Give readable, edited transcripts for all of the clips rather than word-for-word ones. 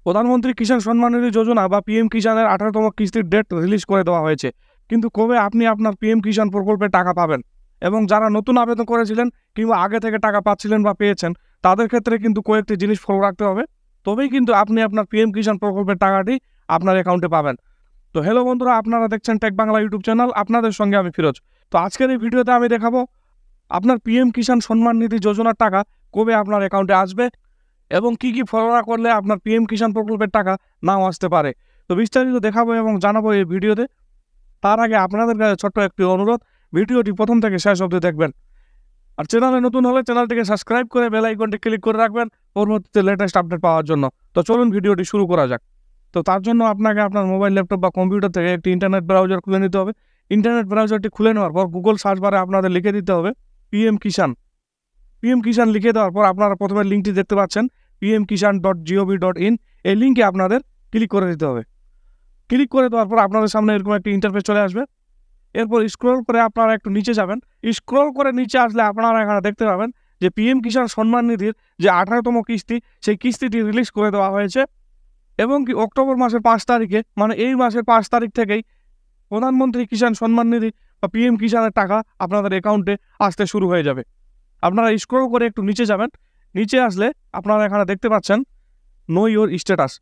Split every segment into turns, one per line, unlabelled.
প্রধানমন্ত্রী কিষাণ সম্মান নিধি যোজনা বা পিএম কিষাণের 18তম কিস্তির ডেট রিলিজ করে দেওয়া হয়েছে, কিন্তু কবে আপনি আপনার পিএম কিষাণ প্রকল্পে টাকা পাবেন এবং যারা নতুন আবেদন করেছিলেন কিংবা আগে থেকে টাকা পাচ্ছিলেন বা পেয়েছেন তাদের ক্ষেত্রে কিন্তু কয়েকটি জিনিস ফলো রাখতে হবে, তবেই কিন্তু আপনি আপনার পিএম কিষাণ প্রকল্পের টাকাটি আপনার অ্যাকাউন্টে পাবেন। তো হ্যালো বন্ধুরা, আপনারা দেখছেন টেক বাংলা ইউটিউব চ্যানেল, আপনাদের সঙ্গে আমি ফিরোজ। তো আজকের এই ভিডিওতে আমি দেখাবো আপনার পিএম কিষাণ সম্মান নিধি যোজনার টাকা কবে আপনার অ্যাকাউন্টে আসবে এবং কি কি ফলো না করলে আপনার পিএম কিষাণ প্রকল্পের টাকা নাও আসতে পারে। তো বিস্তারিত দেখাবো এবং জানাবো এই ভিডিওতে। তার আগে আপনাদের কাছে ছোট্ট একটি অনুরোধ, ভিডিওটি প্রথম থেকে শেষ অবধি দেখবেন, আর চ্যানেলে নতুন হলে চ্যানেলটিকে সাবস্ক্রাইব করে বেল আইকনটি ক্লিক করে রাখবেন পরবর্তীতে লেটেস্ট আপডেট পাওয়ার জন্য। তো চলুন ভিডিওটি শুরু করা যাক। তো তার জন্য আপনাকে আপনার মোবাইল, ল্যাপটপ বা কম্পিউটার থেকে একটি ইন্টারনেট ব্রাউজার খুলে নিতে হবে। ইন্টারনেট ব্রাউজারটি খুলে নেওয়ার পর গুগল সার্চ বারে আপনাদের লিখে দিতে হবে পিএম কিষাণ। পিএম কিষাণ লিখে দেওয়ার পর আপনারা প্রথমে লিঙ্কটি দেখতে পাচ্ছেন pmkishan.gov.in, এই লিঙ্কে আপনাদের ক্লিক করে দিতে হবে। ক্লিক করে দেওয়ার পর আপনাদের সামনে এরকম একটি ইন্টারফেস চলে আসবে। এরপর স্ক্রল করে আপনারা একটু নিচে যাবেন। স্ক্রল করে নিচে আসলে আপনারা এখানে দেখতে পাবেন যে পিএম কিষাণ সম্মান নিধির যে 18তম কিস্তি, সেই কিস্তিটি রিলিজ করে দেওয়া হয়েছে এবং কি অক্টোবর মাসের 5 তারিখে, মানে এই মাসের 5 তারিখ থেকেই প্রধানমন্ত্রী কিষাণ সম্মান নিধি বা পিএম কিষাণের টাকা আপনাদের অ্যাকাউন্টে আসতে শুরু হয়ে যাবে। আপনারা স্ক্রল করে একটু নিচে যাবেন। নিচে আসলে আপনারা এখানে দেখতে পাচ্ছেন নো ইওর স্ট্যাটাস,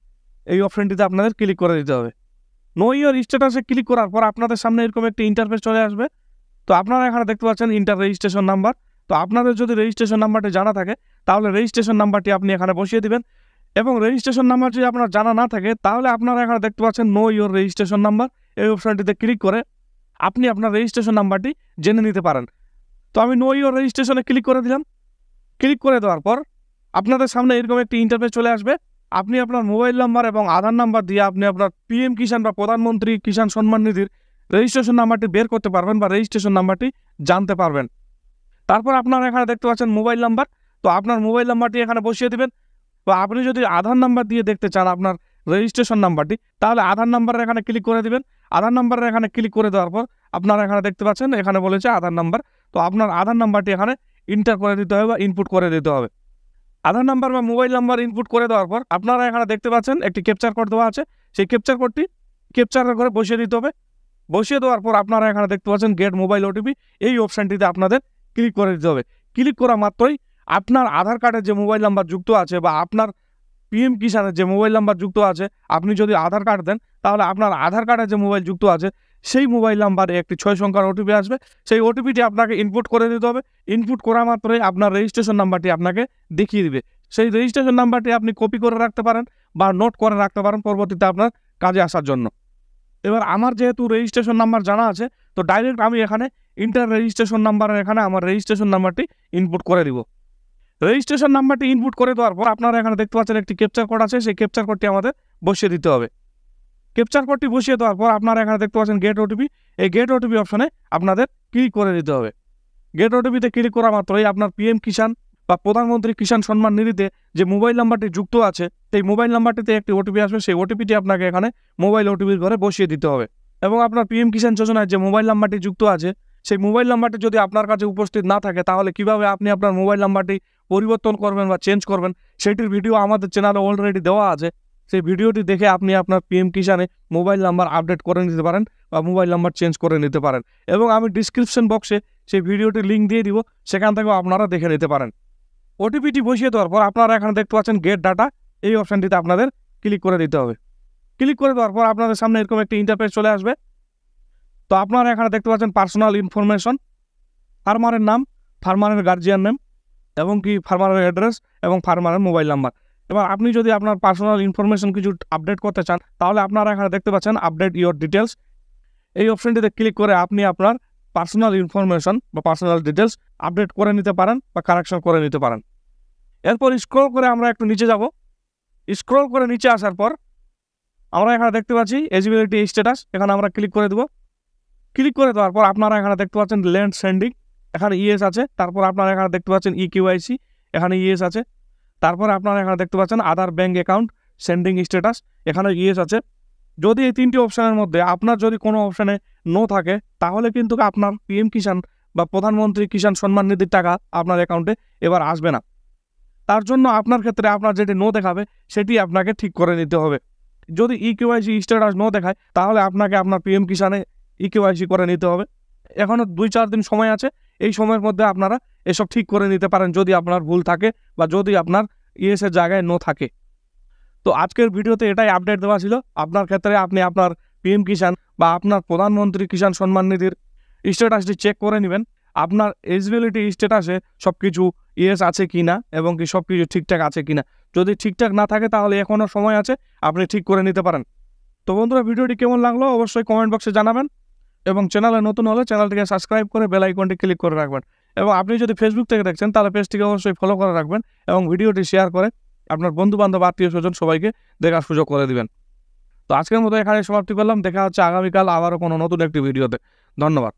এই অপশনটিতে আপনাদের ক্লিক করে দিতে হবে। নো ইওর স্ট্যাটাসে ক্লিক করার পর আপনাদের সামনে এরকম একটি ইন্টারফেস চলে আসবে। তো আপনারা এখানে দেখতে পাচ্ছেন ইন্টার রেজিস্ট্রেশন নাম্বার। তো আপনাদের যদি রেজিস্ট্রেশন নাম্বারটি জানা থাকে তাহলে রেজিস্ট্রেশন নাম্বারটি আপনি এখানে বসিয়ে দিবেন, এবং রেজিস্ট্রেশন নাম্বার যদি আপনার জানা না থাকে তাহলে আপনারা এখানে দেখতে পাচ্ছেন নো ইওর রেজিস্ট্রেশন নাম্বার, এই অপশনটিতে ক্লিক করে আপনি আপনার রেজিস্ট্রেশন নাম্বারটি জেনে নিতে পারেন। তো আমি নো ইওর রেজিস্ট্রেশনে ক্লিক করে দিলাম। ক্লিক করে দেওয়ার পর আপনাদের সামনে এরকম একটি ইন্টারফেস চলে আসবে। আপনি আপনার মোবাইল নাম্বার এবং আধার নাম্বার দিয়ে আপনি আপনার পিএম কিষাণ বা প্রধানমন্ত্রী কিষাণ সম্মান নিধির রেজিস্ট্রেশন নাম্বারটি বের করতে পারবেন বা রেজিস্ট্রেশন নাম্বারটি জানতে পারবেন। তারপর আপনারা এখানে দেখতে পাচ্ছেন মোবাইল নাম্বার। তো আপনার মোবাইল নাম্বারটি এখানে বসিয়ে দেবেন, বা আপনি যদি আধার নাম্বার দিয়ে দেখতে চান আপনার রেজিস্ট্রেশন নাম্বারটি তাহলে আধার নাম্বারের এখানে ক্লিক করে দিবেন। আধার নাম্বারের এখানে ক্লিক করে দেওয়ার পর আপনারা এখানে দেখতে পাচ্ছেন এখানে বলেছে আধার নাম্বার। তো আপনার আধার নাম্বারটি এখানে ইন্টার করে দিতে হবে বা ইনপুট করে দিতে হবে। আধার নাম্বার বা মোবাইল নাম্বার ইনপুট করে দেওয়ার পর আপনারা এখানে দেখতে পাচ্ছেন একটি ক্যাপচার কোড দেওয়া আছে, সেই ক্যাপচার কোডটি ক্যাপচার করে বসিয়ে দিতে হবে। বসিয়ে দেওয়ার পর আপনারা এখানে দেখতে পাচ্ছেন গেট মোবাইল ওটিপি, এই অপশানটিতে আপনাদের ক্লিক করে দিতে হবে। ক্লিক করা মাত্রই আপনার আধার কার্ডের যে মোবাইল নাম্বার যুক্ত আছে বা আপনার পিএম কিষাণের যে মোবাইল নাম্বার যুক্ত আছে, আপনি যদি আধার কার্ড দেন তাহলে আপনার আধার কার্ডের যে মোবাইল যুক্ত আছে সেই মোবাইল নাম্বারে একটি 6 সংখ্যার ওটিপি আসবে। সেই ওটিপিটি আপনাকে ইনপুট করে দিতে হবে। ইনপুট করা মাত্রই আপনার রেজিস্ট্রেশন নাম্বারটি আপনাকে দেখিয়ে দিবে। সেই রেজিস্ট্রেশন নাম্বারটি আপনি কপি করে রাখতে পারেন বা নোট করে রাখতে পারেন পরবর্তীতে আপনার কাজে আসার জন্য। এবার আমার যেহেতু রেজিস্ট্রেশন নাম্বার জানা আছে, তো ডাইরেক্ট আমি এখানে ইন্টার রেজিস্ট্রেশন নাম্বারের এখানে আমার রেজিস্ট্রেশন নাম্বারটি ইনপুট করে দিব। রেজিস্ট্রেশন নাম্বারটি ইনপুট করে দেওয়ার পর আপনারা এখানে দেখতে পাচ্ছেন একটি ক্যাপচার কোড আছে, সেই ক্যাপচার কোডটি আমাদের বসিয়ে দিতে হবে। ক্যাপচার কোডটি বসিয়ে দেওয়ার পর আপনারা এখানে দেখতে পাচ্ছেন গেট ওটিপি, এই গেট ওটিপি অপশনে আপনাদের ক্লিক করে দিতে হবে। গেট ওটিপিতে ক্লিক করা মাত্রই আপনার পিএম কিষাণ বা প্রধানমন্ত্রী কিষাণ সম্মান নিধিতে যে মোবাইল নাম্বারটি যুক্ত আছে সেই মোবাইল নাম্বারটিতে একটি ওটিপি আসবে, সেই ওটিপিটি আপনাকে এখানে মোবাইল ওটিপির ঘরে বসিয়ে দিতে হবে। এবং আপনার পিএম কিষাণ যোজনায় যে মোবাইল নাম্বারটি যুক্ত আছে সেই মোবাইল নাম্বারটি যদি আপনার কাছে উপস্থিত না থাকে তাহলে কিভাবে আপনি আপনার মোবাইল নাম্বারটি পরিবর্তন করবেন বা চেঞ্জ করবেন সেটির ভিডিও আমাদের চ্যানেলে অলরেডি দেওয়া আছে। সেই ভিডিওটি দেখে আপনি আপনার পিএম কিষাণে মোবাইল নাম্বার আপডেট করে নিতে পারেন বা মোবাইল নাম্বার চেঞ্জ করে নিতে পারেন, এবং আমি ডিসক্রিপশন বক্সে সেই ভিডিওটির লিঙ্ক দিয়ে দিব, সেখান থেকেও আপনারা দেখে নিতে পারেন। ওটিপিটি বসিয়ে দেওয়ার পর আপনারা এখানে দেখতে পাচ্ছেন গেট ডাটা, এই অপশানটিতে আপনাদের ক্লিক করে দিতে হবে। ক্লিক করে দেওয়ার পর আপনাদের সামনে এরকম একটি ইন্টারফেস চলে আসবে। তো আপনারা এখানে দেখতে পাচ্ছেন পার্সোনাল ইনফরমেশন, ফার্মারের নাম, ফার্মারের গার্জিয়ান নেম, এবং কি ফার্মারের অ্যাড্রেস এবং ফার্মারের মোবাইল নাম্বার। এবার আপনি যদি আপনার পার্সোনাল ইনফরমেশন কিছু আপডেট করতে চান তাহলে আপনারা এখানে দেখতে পাচ্ছেন আপডেট ইওর ডিটেলস, এই অপশনটিতে ক্লিক করে আপনি আপনার পার্সোনাল ইনফরমেশন বা পার্সোনাল ডিটেলস আপডেট করে নিতে পারেন বা কারেকশন করে নিতে পারেন। এরপর স্ক্রল করে আমরা একটু নিচে যাব। স্ক্রল করে নিচে আসার পর আমরা এখানে দেখতে পাচ্ছি এলিজিবিলিটি স্ট্যাটাস, এখানে আমরা ক্লিক করে দেব। ক্লিক করে দেওয়ার পর আপনারা এখানে দেখতে পাচ্ছেন ল্যান্ড সেন্ডিং, এখানে ইএস আছে। তারপর আপনারা এখানে দেখতে পাচ্ছেন ইকিউআইসি, এখানে ইএস আছে। তারপরে আপনারা এখানে দেখতে পাচ্ছেন আদার ব্যাঙ্ক অ্যাকাউন্ট সেন্ডিং স্ট্যাটাস, এখানে ইএস আছে। যদি এই তিনটি অপশানের মধ্যে আপনার যদি কোনো অপশানে নো থাকে তাহলে কিন্তু আপনার পিএম কিষাণ বা প্রধানমন্ত্রী কিষাণ সম্মান নিধির টাকা আপনার অ্যাকাউন্টে এবার আসবে না। তার জন্য আপনার ক্ষেত্রে আপনার যেটি নো দেখাবে সেটি আপনাকে ঠিক করে নিতে হবে। যদি ইকেওয়াইসি স্ট্যাটাস নো দেখায় তাহলে আপনাকে আপনার পিএম কিষানে ইকেওয়াইসি করে নিতে হবে। এখনও 2-4 দিন সময় আছে, এই সময়ের মধ্যে আপনারা এসব ঠিক করে নিতে পারেন যদি আপনার ভুল থাকে বা যদি আপনার ইয়েসের জায়গায় নো থাকে। তো আজকের ভিডিওতে এটাই আপডেট দেওয়া ছিল। আপনার ক্ষেত্রে আপনি আপনার পিএম কিষান বা আপনার প্রধানমন্ত্রী কিষাণ সম্মান নিধির স্ট্যাটাসটি চেক করে নেবেন, আপনার এলিজিবিলিটি স্ট্যাটাসে সব কিছু ইয়েস আছে কি না এবং কি সব কিছু ঠিকঠাক আছে কি না। যদি ঠিকঠাক না থাকে তাহলে এখনও সময় আছে, আপনি ঠিক করে নিতে পারেন। তো বন্ধুরা, ভিডিওটি কেমন লাগলো অবশ্যই কমেন্ট বক্সে জানাবেন এবং চ্যানেলে নতুন হলে চ্যানেলটিকে সাবস্ক্রাইব করে বেল আইকনটি ক্লিক করে রাখবেন। এবং আপনি যদি ফেসবুক থেকে দেখছেন তাহলে পেজটিকে অবশ্যই ফলো করে রাখবেন এবং ভিডিওটি শেয়ার করে আপনার বন্ধু-বান্ধব, আত্মীয়-স্বজন সবাইকে দেখার সুযোগ করে দিবেন। তো আজকের মতো এখানে সমাপ্তি করলাম। দেখা হচ্ছে আগামীকাল আবারও কোনো নতুন একটি ভিডিওতে। ধন্যবাদ।